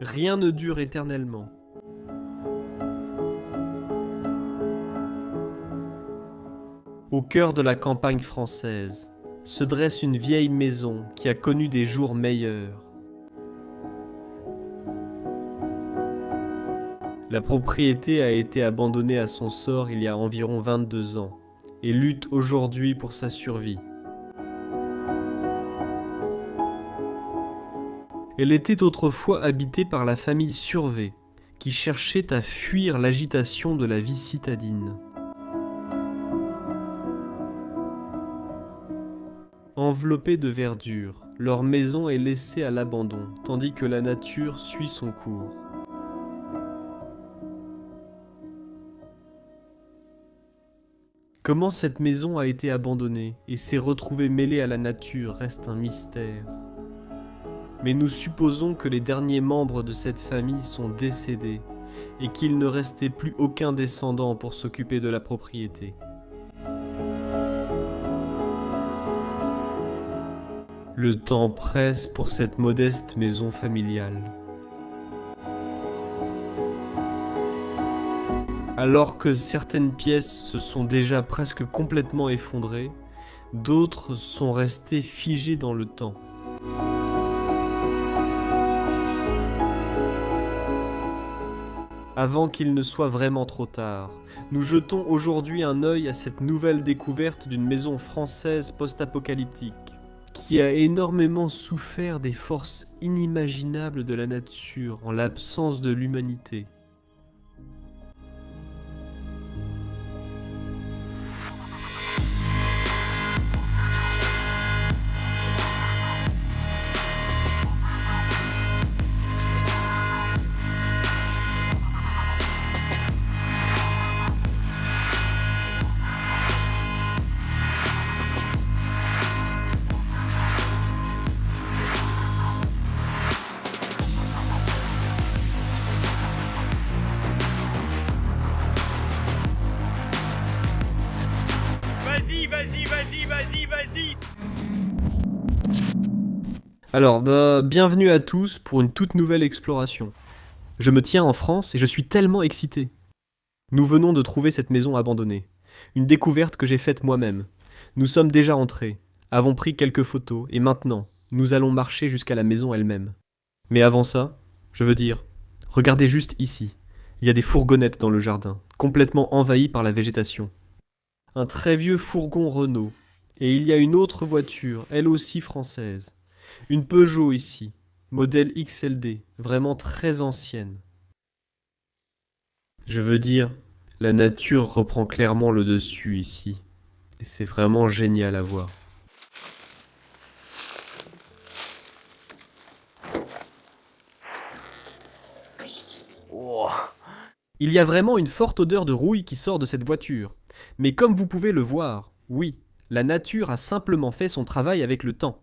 Rien ne dure éternellement. Au cœur de la campagne française se dresse une vieille maison qui a connu des jours meilleurs. La propriété a été abandonnée à son sort il y a environ 22 ans et lutte aujourd'hui pour sa survie. Elle était autrefois habitée par la famille Survé, qui cherchait à fuir l'agitation de la vie citadine. Enveloppée de verdure, leur maison est laissée à l'abandon, tandis que la nature suit son cours. Comment cette maison a été abandonnée et s'est retrouvée mêlée à la nature reste un mystère. Mais nous supposons que les derniers membres de cette famille sont décédés et qu'il ne restait plus aucun descendant pour s'occuper de la propriété. Le temps presse pour cette modeste maison familiale. Alors que certaines pièces se sont déjà presque complètement effondrées, d'autres sont restées figées dans le temps. Avant qu'il ne soit vraiment trop tard, nous jetons aujourd'hui un œil à cette nouvelle découverte d'une maison française post-apocalyptique, qui a énormément souffert des forces inimaginables de la nature en l'absence de l'humanité. Vas-y. Alors, bienvenue à tous pour une toute nouvelle exploration. Je me tiens en France et je suis tellement excité. Nous venons de trouver cette maison abandonnée. Une découverte que j'ai faite moi-même. Nous sommes déjà entrés, avons pris quelques photos et maintenant, nous allons marcher jusqu'à la maison elle-même. Mais avant ça, je veux dire, regardez juste ici. Il y a des fourgonnettes dans le jardin, complètement envahies par la végétation. Un très vieux fourgon Renault. Et il y a une autre voiture, elle aussi française. Une Peugeot ici, modèle XLD, vraiment très ancienne. Je veux dire, la nature reprend clairement le dessus ici. Et c'est vraiment génial à voir. Oh. Il y a vraiment une forte odeur de rouille qui sort de cette voiture. Mais comme vous pouvez le voir, oui, la nature a simplement fait son travail avec le temps.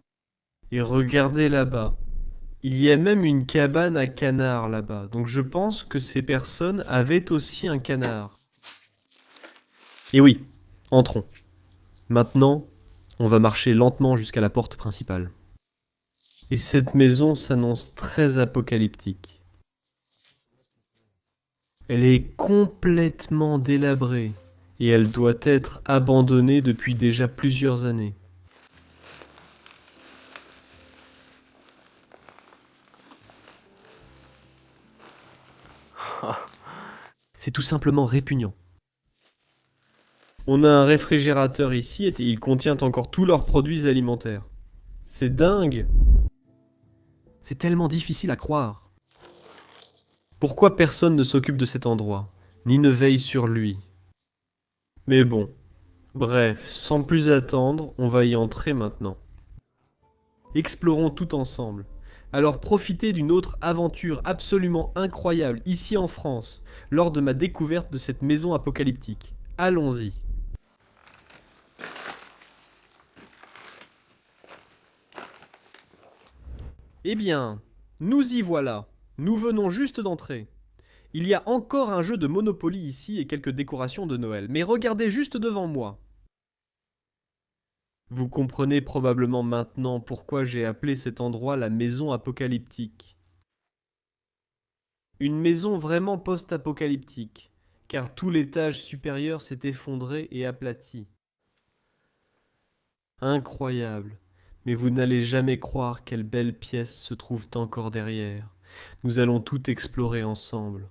Et regardez là-bas. Il y a même une cabane à canards là-bas. Donc je pense que ces personnes avaient aussi un canard. Et oui, entrons. Maintenant, on va marcher lentement jusqu'à la porte principale. Et cette maison s'annonce très apocalyptique. Elle est complètement délabrée et elle doit être abandonnée depuis déjà plusieurs années. C'est tout simplement répugnant. On a un réfrigérateur ici et il contient encore tous leurs produits alimentaires. C'est dingue! C'est tellement difficile à croire. Pourquoi personne ne s'occupe de cet endroit, ni ne veille sur lui? Mais bon, bref, sans plus attendre, on va y entrer maintenant. Explorons tout ensemble. Alors profitez d'une autre aventure absolument incroyable ici en France, lors de ma découverte de cette maison apocalyptique. Allons-y. Eh bien, nous y voilà. Nous venons juste d'entrer. Il y a encore un jeu de Monopoly ici et quelques décorations de Noël, mais regardez juste devant moi. Vous comprenez probablement maintenant pourquoi j'ai appelé cet endroit la maison apocalyptique. Une maison vraiment post-apocalyptique, car tout l'étage supérieur s'est effondré et aplati. Incroyable. Mais vous n'allez jamais croire quelles belles pièces se trouvent encore derrière. Nous allons tout explorer ensemble.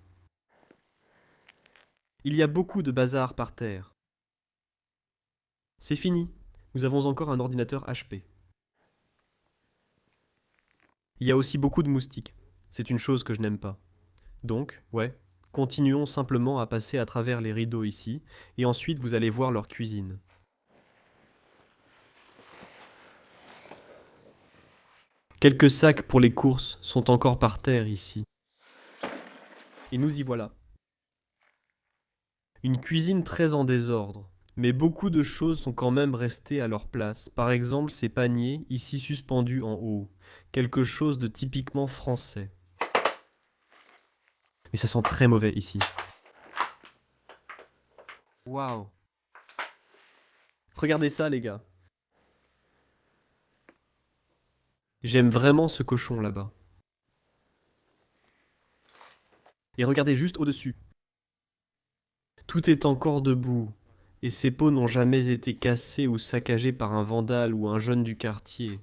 Il y a beaucoup de bazar par terre. C'est fini. Nous avons encore un ordinateur HP. Il y a aussi beaucoup de moustiques. C'est une chose que je n'aime pas. Donc, ouais, continuons simplement à passer à travers les rideaux ici, et ensuite vous allez voir leur cuisine. Quelques sacs pour les courses sont encore par terre ici. Et nous y voilà. Une cuisine très en désordre, mais beaucoup de choses sont quand même restées à leur place. Par exemple, ces paniers ici suspendus en haut. Quelque chose de typiquement français. Mais ça sent très mauvais ici. Waouh! Regardez ça, les gars. J'aime vraiment ce cochon là-bas. Et regardez juste au-dessus. Tout est encore debout, et ces pots n'ont jamais été cassés ou saccagés par un vandale ou un jeune du quartier.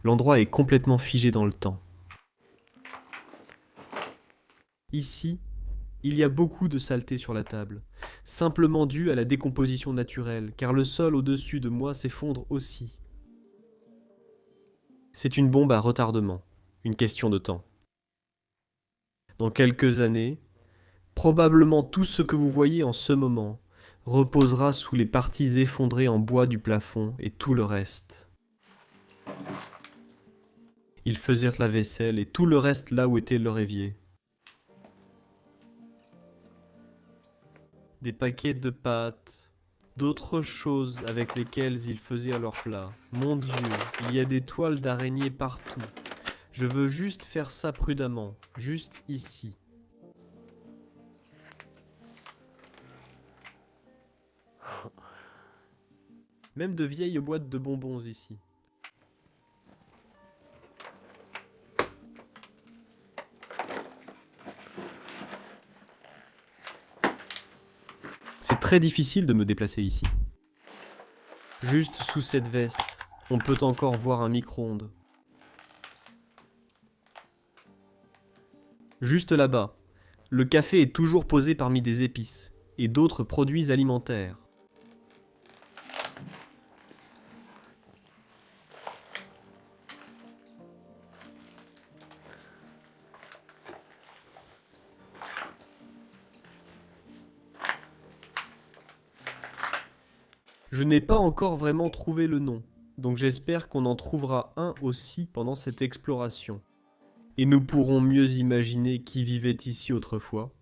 L'endroit est complètement figé dans le temps. Ici, il y a beaucoup de saleté sur la table, simplement due à la décomposition naturelle, car le sol au-dessus de moi s'effondre aussi. C'est une bombe à retardement, une question de temps. Dans quelques années, probablement tout ce que vous voyez en ce moment reposera sous les parties effondrées en bois du plafond et tout le reste. Ils faisaient la vaisselle et tout le reste là où était leur évier. Des paquets de pâtes, d'autres choses avec lesquelles ils faisaient leur plat. Mon Dieu, il y a des toiles d'araignées partout. Je veux juste faire ça prudemment, juste ici. Même de vieilles boîtes de bonbons ici. C'est très difficile de me déplacer ici. Juste sous cette veste, on peut encore voir un micro-ondes. Juste là-bas, le café est toujours posé parmi des épices et d'autres produits alimentaires. Je n'ai pas encore vraiment trouvé le nom, donc j'espère qu'on en trouvera un aussi pendant cette exploration. Et nous pourrons mieux imaginer qui vivait ici autrefois.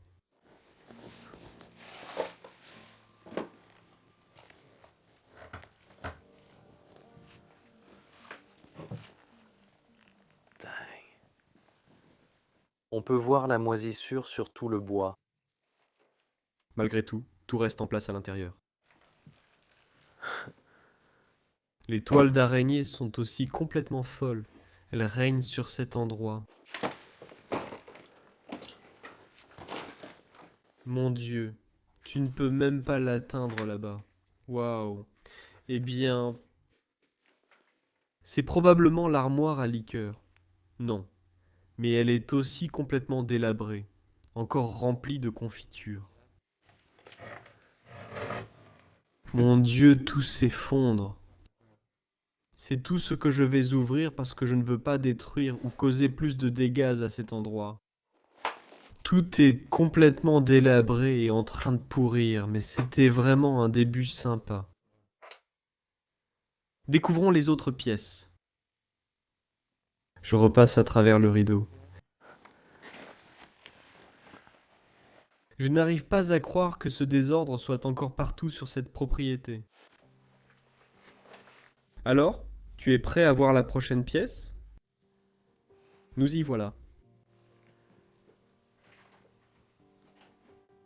On peut voir la moisissure sur tout le bois. Malgré tout, tout reste en place à l'intérieur. Les toiles d'araignée sont aussi complètement folles. Elles règnent sur cet endroit. Mon Dieu, tu ne peux même pas l'atteindre là-bas. Waouh. Eh bien, c'est probablement l'armoire à liqueur. Non, mais elle est aussi complètement délabrée, encore remplie de confitures. Mon Dieu, tout s'effondre. C'est tout ce que je vais ouvrir parce que je ne veux pas détruire ou causer plus de dégâts à cet endroit. Tout est complètement délabré et en train de pourrir, mais c'était vraiment un début sympa. Découvrons les autres pièces. Je repasse à travers le rideau. Je n'arrive pas à croire que ce désordre soit encore partout sur cette propriété. Alors, tu es prêt à voir la prochaine pièce? Nous y voilà.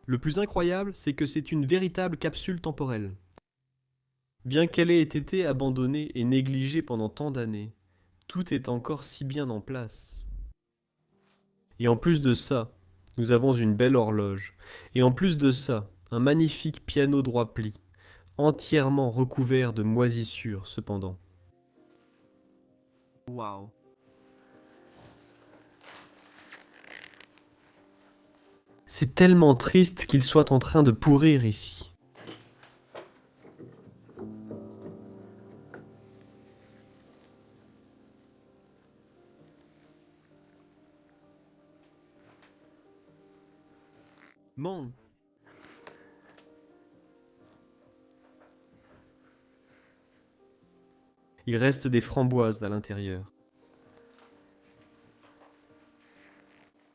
Le plus incroyable, c'est que c'est une véritable capsule temporelle. Bien qu'elle ait été abandonnée et négligée pendant tant d'années, tout est encore si bien en place. Et en plus de ça, nous avons une belle horloge. Et en plus de ça, un magnifique piano droit pli, entièrement recouvert de moisissures cependant. Waouh. C'est tellement triste qu'il soit en train de pourrir ici. Man. Il reste des framboises à l'intérieur.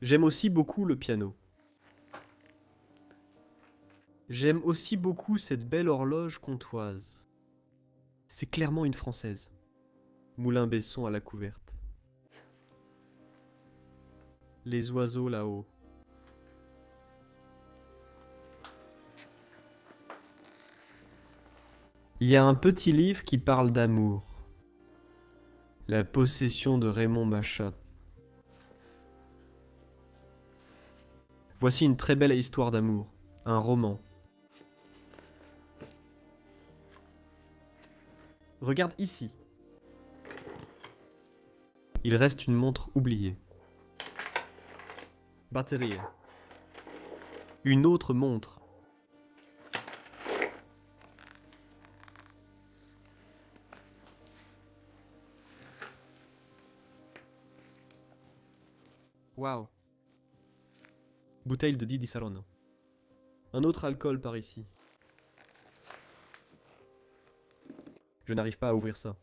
J'aime aussi beaucoup le piano. J'aime aussi beaucoup cette belle horloge comtoise. C'est clairement une française. Moulin Besson à la couverte. Les oiseaux là-haut. Il y a un petit livre qui parle d'amour. La possession de Raymond Machat. Voici une très belle histoire d'amour. Un roman. Regarde ici. Il reste une montre oubliée. Batterie. Une autre montre. Waouh. Bouteille de Di Saronno. Un autre alcool par ici. Je n'arrive pas à ouvrir ça.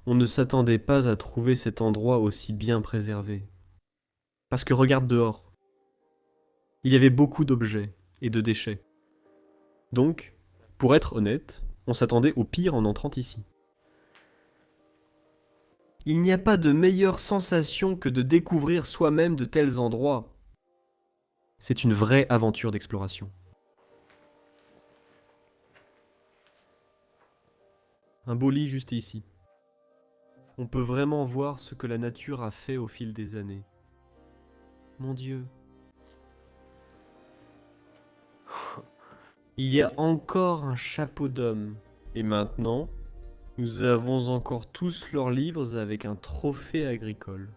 On ne s'attendait pas à trouver cet endroit aussi bien préservé. Parce que regarde dehors. Il y avait beaucoup d'objets et de déchets. Donc, pour être honnête, on s'attendait au pire en entrant ici. Il n'y a pas de meilleure sensation que de découvrir soi-même de tels endroits. C'est une vraie aventure d'exploration. Un beau lit juste ici. On peut vraiment voir ce que la nature a fait au fil des années. Mon Dieu. Il y a encore un chapeau d'homme. Et maintenant, nous avons encore tous leurs livres avec un trophée agricole.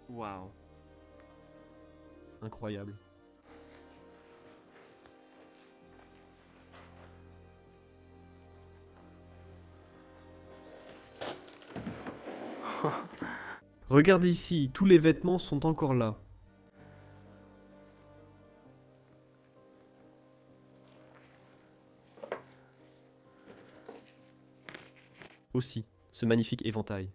Waouh. Incroyable. Regarde ici, tous les vêtements sont encore là. Aussi, ce magnifique éventail.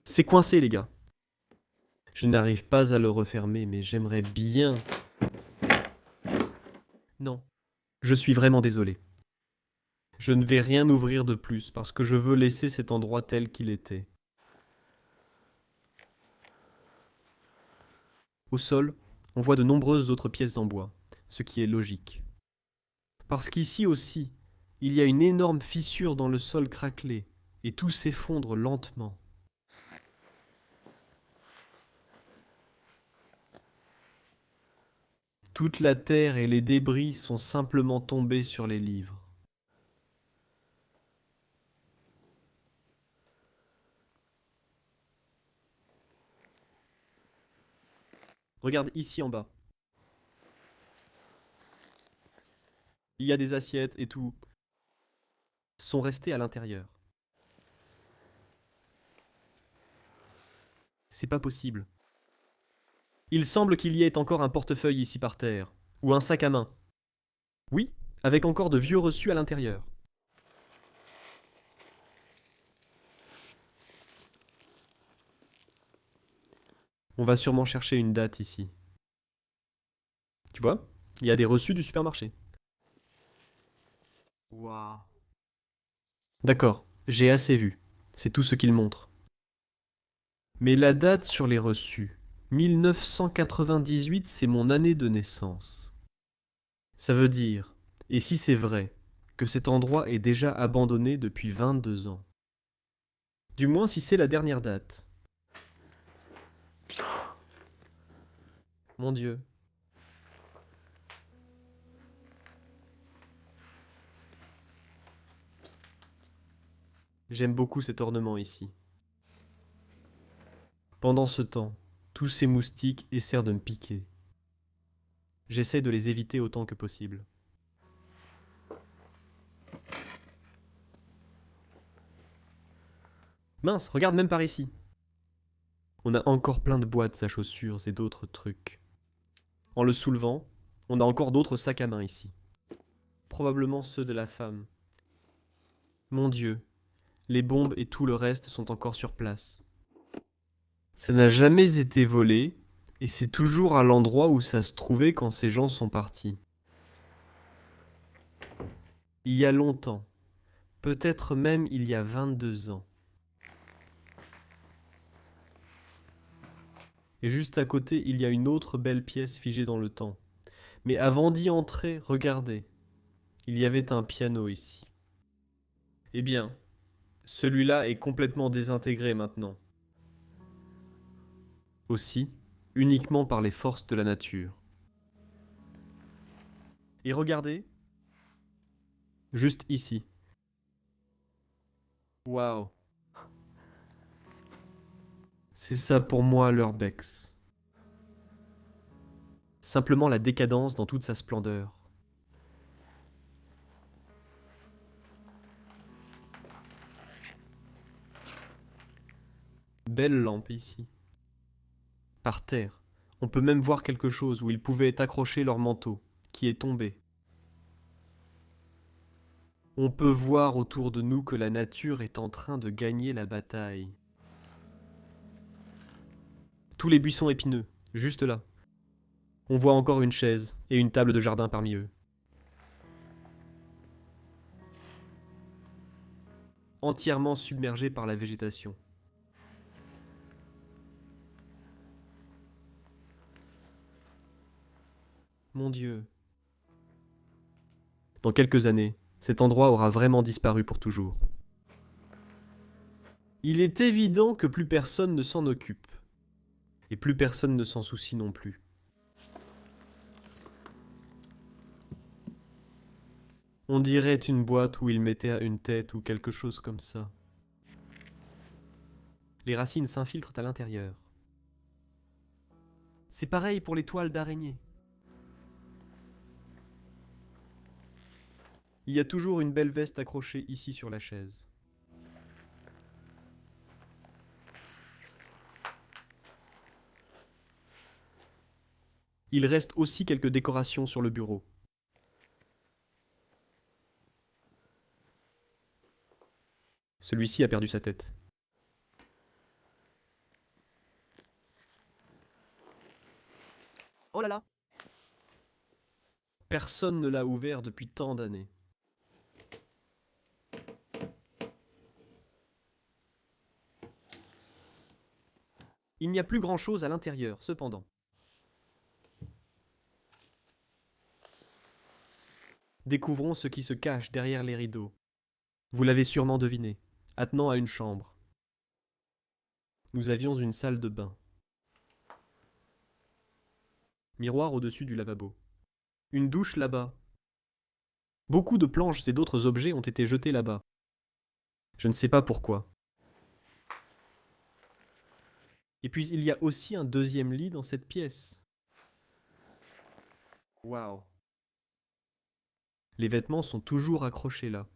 C'est coincé, les gars. Je n'arrive pas à le refermer, mais j'aimerais bien... Non, je suis vraiment désolé. Je ne vais rien ouvrir de plus, parce que je veux laisser cet endroit tel qu'il était. Au sol, on voit de nombreuses autres pièces en bois, ce qui est logique. Parce qu'ici aussi, il y a une énorme fissure dans le sol craquelé, et tout s'effondre lentement. Toute la terre et les débris sont simplement tombés sur les livres. Regarde ici en bas. Il y a des assiettes et tout. Sont restés à l'intérieur. C'est pas possible. Il semble qu'il y ait encore un portefeuille ici par terre, ou un sac à main. Oui, avec encore de vieux reçus à l'intérieur. On va sûrement chercher une date ici. Tu vois ? Il y a des reçus du supermarché. Waouh. D'accord, j'ai assez vu. C'est tout ce qu'il montre. Mais la date sur les reçus, 1998, c'est mon année de naissance. Ça veut dire, et si c'est vrai, que cet endroit est déjà abandonné depuis 22 ans. Du moins si c'est la dernière date. Mon Dieu. J'aime beaucoup cet ornement ici. Pendant ce temps, tous ces moustiques essaient de me piquer. J'essaie de les éviter autant que possible. Mince, regarde même par ici. On a encore plein de boîtes à chaussures et d'autres trucs. En le soulevant, on a encore d'autres sacs à main ici. Probablement ceux de la femme. Mon Dieu, les bombes et tout le reste sont encore sur place. Ça n'a jamais été volé, et c'est toujours à l'endroit où ça se trouvait quand ces gens sont partis. Il y a longtemps, peut-être même il y a 22 ans. Et juste à côté, il y a une autre belle pièce figée dans le temps. Mais avant d'y entrer, regardez. Il y avait un piano ici. Eh bien, celui-là est complètement désintégré maintenant. Aussi, uniquement par les forces de la nature. Et regardez, juste ici. Waouh. C'est ça pour moi l'urbex. Simplement la décadence dans toute sa splendeur. Belle lampe ici. Par terre, on peut même voir quelque chose où ils pouvaient accrocher leur manteau, qui est tombé. On peut voir autour de nous que la nature est en train de gagner la bataille. Tous les buissons épineux, juste là. On voit encore une chaise et une table de jardin parmi eux. Entièrement submergés par la végétation. Mon Dieu. Dans quelques années, cet endroit aura vraiment disparu pour toujours. Il est évident que plus personne ne s'en occupe. Et plus personne ne s'en soucie non plus. On dirait une boîte où ils mettaient une tête ou quelque chose comme ça. Les racines s'infiltrent à l'intérieur. C'est pareil pour les toiles d'araignée. Il y a toujours une belle veste accrochée ici sur la chaise. Il reste aussi quelques décorations sur le bureau. Celui-ci a perdu sa tête. Oh là là! Personne ne l'a ouvert depuis tant d'années. Il n'y a plus grand-chose à l'intérieur, cependant. Découvrons ce qui se cache derrière les rideaux. Vous l'avez sûrement deviné, attenant à une chambre. Nous avions une salle de bain. Miroir au-dessus du lavabo. Une douche là-bas. Beaucoup de planches et d'autres objets ont été jetés là-bas. Je ne sais pas pourquoi. Et puis il y a aussi un deuxième lit dans cette pièce. Waouh. Les vêtements sont toujours accrochés là.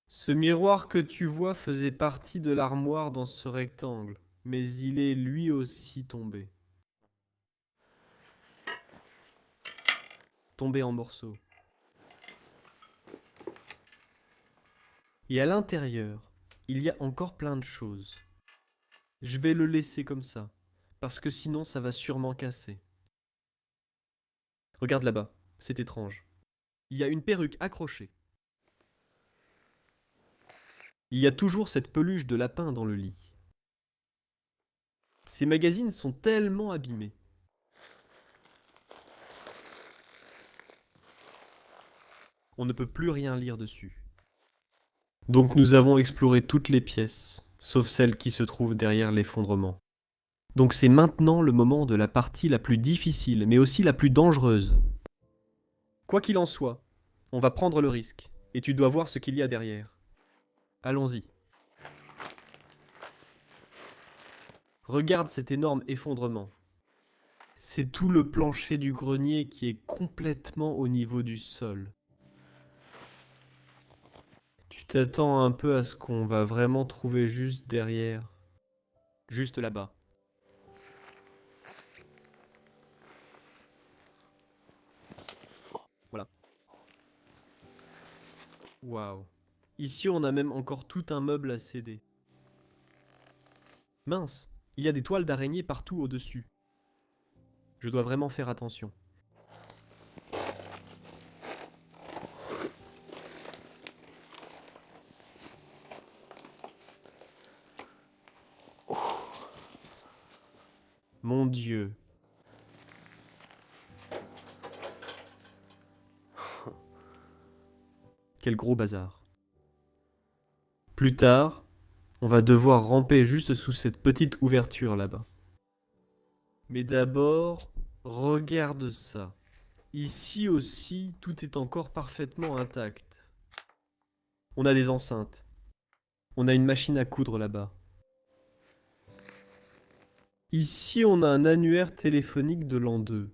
Ce miroir que tu vois faisait partie de l'armoire dans ce rectangle, mais il est lui aussi tombé. Tombé en morceaux. Et à l'intérieur, il y a encore plein de choses. Je vais le laisser comme ça, parce que sinon ça va sûrement casser. Regarde là-bas, c'est étrange. Il y a une perruque accrochée. Il y a toujours cette peluche de lapin dans le lit. Ces magazines sont tellement abîmés. On ne peut plus rien lire dessus. Donc nous avons exploré toutes les pièces, sauf celle qui se trouve derrière l'effondrement. Donc c'est maintenant le moment de la partie la plus difficile, mais aussi la plus dangereuse. Quoi qu'il en soit, on va prendre le risque, et tu dois voir ce qu'il y a derrière. Allons-y. Regarde cet énorme effondrement. C'est tout le plancher du grenier qui est complètement au niveau du sol. Tu t'attends un peu à ce qu'on va vraiment trouver juste derrière. Juste là-bas. Voilà. Waouh. Ici, on a même encore tout un meuble à céder. Mince, il y a des toiles d'araignée partout au-dessus. Je dois vraiment faire attention. Mon Dieu. Quel gros bazar. Plus tard, on va devoir ramper juste sous cette petite ouverture là-bas. Mais d'abord, regarde ça. Ici aussi, tout est encore parfaitement intact. On a des enceintes. On a une machine à coudre là-bas. Ici, on a un annuaire téléphonique de l'an 2.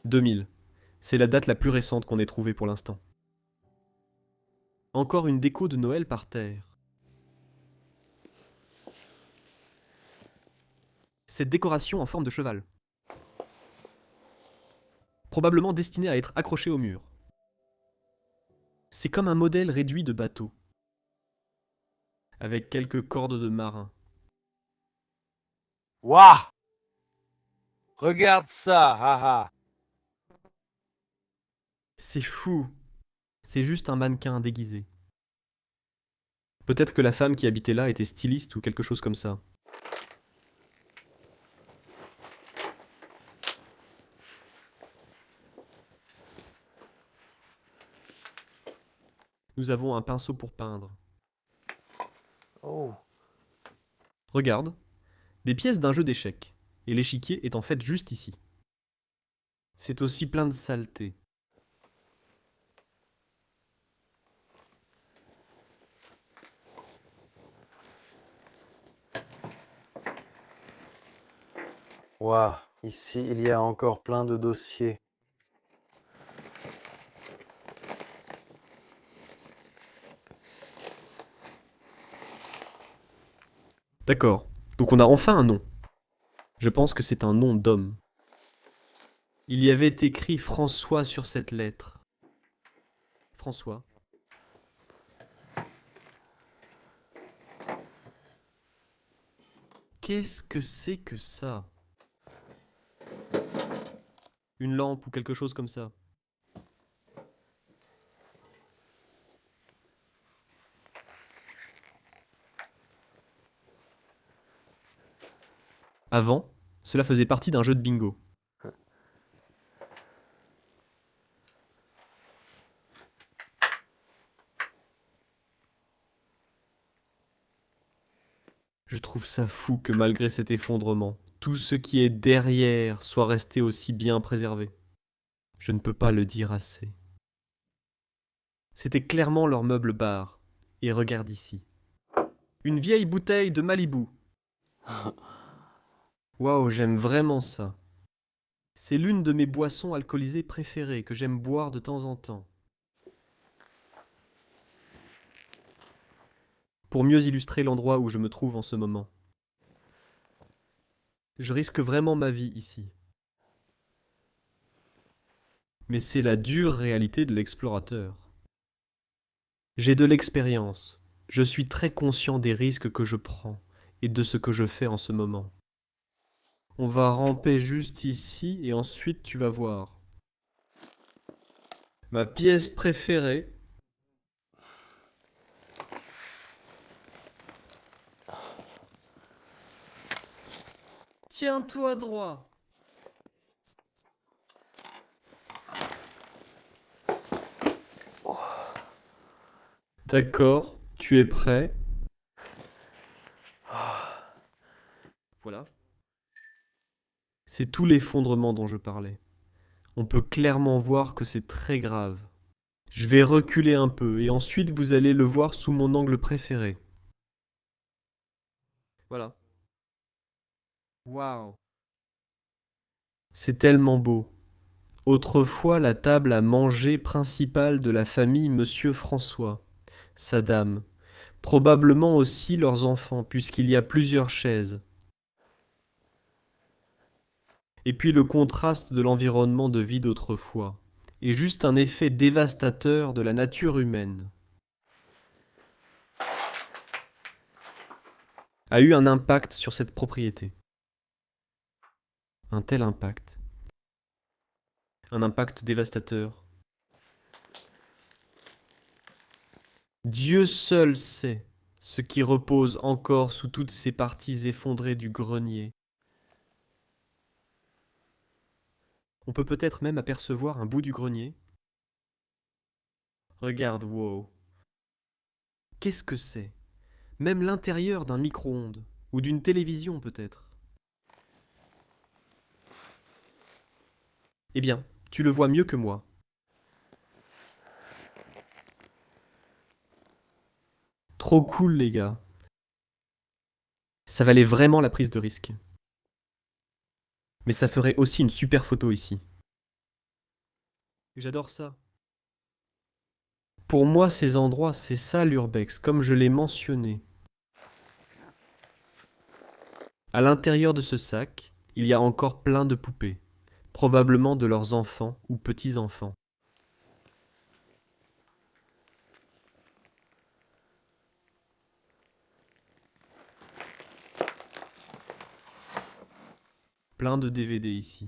2000. C'est la date la plus récente qu'on ait trouvée pour l'instant. Encore une déco de Noël par terre. Cette décoration en forme de cheval. Probablement destinée à être accrochée au mur. C'est comme un modèle réduit de bateau. Avec quelques cordes de marin. Waouh! Regarde ça, haha! C'est fou. C'est juste un mannequin déguisé. Peut-être que la femme qui habitait là était styliste ou quelque chose comme ça. Nous avons un pinceau pour peindre. Oh, Regarde, des pièces d'un jeu d'échecs. Et l'échiquier est en fait juste ici. C'est aussi plein de saleté. waouh! Ici, il y a encore plein de dossiers. D'accord, donc on a enfin un nom. Je pense que c'est un nom d'homme. Il y avait écrit François sur cette lettre. François. Qu'est-ce que c'est que ça? Une lampe ou quelque chose comme ça. Avant, cela faisait partie d'un jeu de bingo. Je trouve ça fou que malgré cet effondrement, tout ce qui est derrière soit resté aussi bien préservé. Je ne peux pas le dire assez. C'était clairement leur meuble bar. Et regarde ici. Une vieille bouteille de Malibu. Waouh, j'aime vraiment ça. C'est l'une de mes boissons alcoolisées préférées que j'aime boire de temps en temps. Pour mieux illustrer l'endroit où je me trouve en ce moment. Je risque vraiment ma vie ici. Mais c'est la dure réalité de l'explorateur. J'ai de l'expérience. Je suis très conscient des risques que je prends et de ce que je fais en ce moment. On va ramper juste ici et ensuite tu vas voir. Ma pièce préférée. Tiens-toi droit. D'accord, tu es prêt? Voilà. C'est tout l'effondrement dont je parlais. On peut clairement voir que c'est très grave. Je vais reculer un peu et ensuite vous allez le voir sous mon angle préféré. Voilà. Waouh. C'est tellement beau. Autrefois, la table à manger principale de la famille Monsieur François, sa dame, probablement aussi leurs enfants, puisqu'il y a plusieurs chaises. Et puis le contraste de l'environnement de vie d'autrefois, et juste un effet dévastateur de la nature humaine, a eu un impact sur cette propriété. Un tel impact. Un impact dévastateur. Dieu seul sait ce qui repose encore sous toutes ces parties effondrées du grenier. On peut peut-être même apercevoir un bout du grenier. Regarde, wow. Qu'est-ce que c'est? Même l'intérieur d'un micro-ondes, ou d'une télévision peut-être. Eh bien, tu le vois mieux que moi. Trop cool les gars. Ça valait vraiment la prise de risque. Mais ça ferait aussi une super photo ici. J'adore ça. Pour moi, ces endroits, c'est ça l'urbex, comme je l'ai mentionné. À l'intérieur de ce sac, il y a encore plein de poupées, probablement de leurs enfants ou petits-enfants. Plein de DVD ici.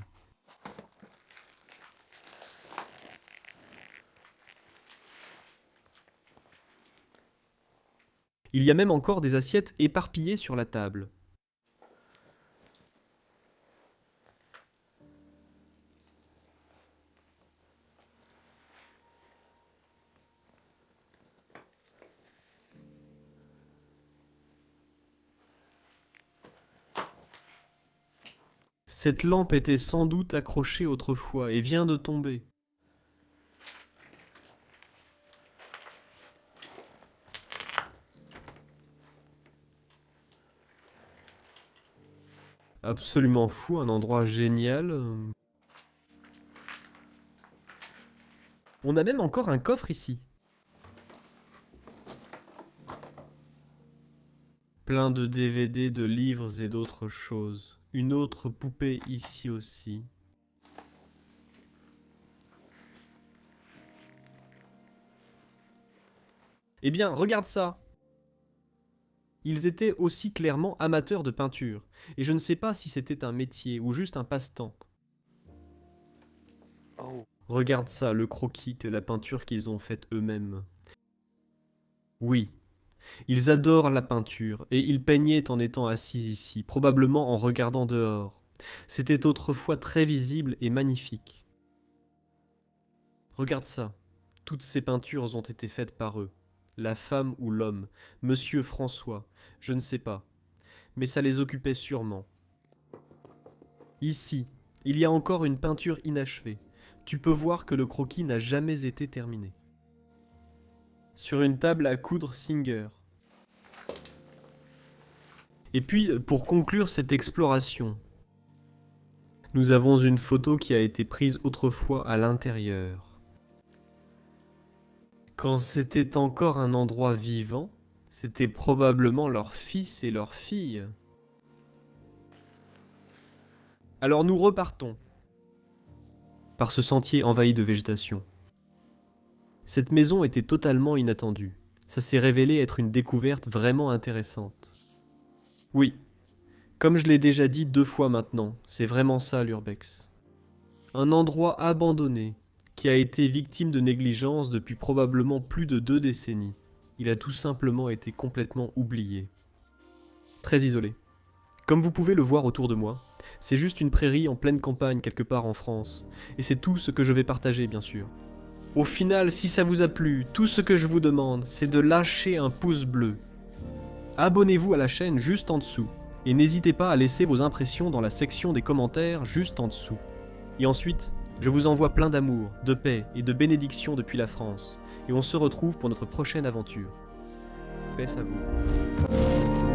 Il y a même encore des assiettes éparpillées sur la table. Cette lampe était sans doute accrochée autrefois et vient de tomber. Absolument fou, un endroit génial. On a même encore un coffre ici. Plein de DVD, de livres et d'autres choses. Une autre poupée ici aussi. Eh bien, regarde ça! Ils étaient aussi clairement amateurs de peinture, et je ne sais pas si c'était un métier ou juste un passe-temps. Oh, Regarde ça, le croquis de la peinture qu'ils ont faite eux-mêmes. Oui, ils adorent la peinture, et ils peignaient en étant assis ici, probablement en regardant dehors. C'était autrefois très visible et magnifique. Regarde ça, toutes ces peintures ont été faites par eux. La femme ou l'homme, Monsieur François, je ne sais pas, mais ça les occupait sûrement. Ici, il y a encore une peinture inachevée. Tu peux voir que le croquis n'a jamais été terminé. Sur une table à coudre Singer. Et puis, pour conclure cette exploration, nous avons une photo qui a été prise autrefois à l'intérieur. Quand c'était encore un endroit vivant, c'était probablement leur fils et leur fille. Alors nous repartons par ce sentier envahi de végétation. Cette maison était totalement inattendue. Ça s'est révélé être une découverte vraiment intéressante. Oui, Comme je l'ai déjà dit 2 fois maintenant, c'est vraiment ça l'Urbex. Un endroit abandonné, qui a été victime de négligence depuis probablement plus de 2 décennies. Il a tout simplement été complètement oublié. Très isolé. Comme vous pouvez le voir autour de moi, c'est juste une prairie en pleine campagne quelque part en France, et c'est tout ce que je vais partager bien sûr. Au final, si ça vous a plu, tout ce que je vous demande, c'est de lâcher un pouce bleu. Abonnez-vous à la chaîne juste en dessous, et n'hésitez pas à laisser vos impressions dans la section des commentaires juste en dessous. Et ensuite, je vous envoie plein d'amour, de paix et de bénédictions depuis la France, et on se retrouve pour notre prochaine aventure. Paix à vous.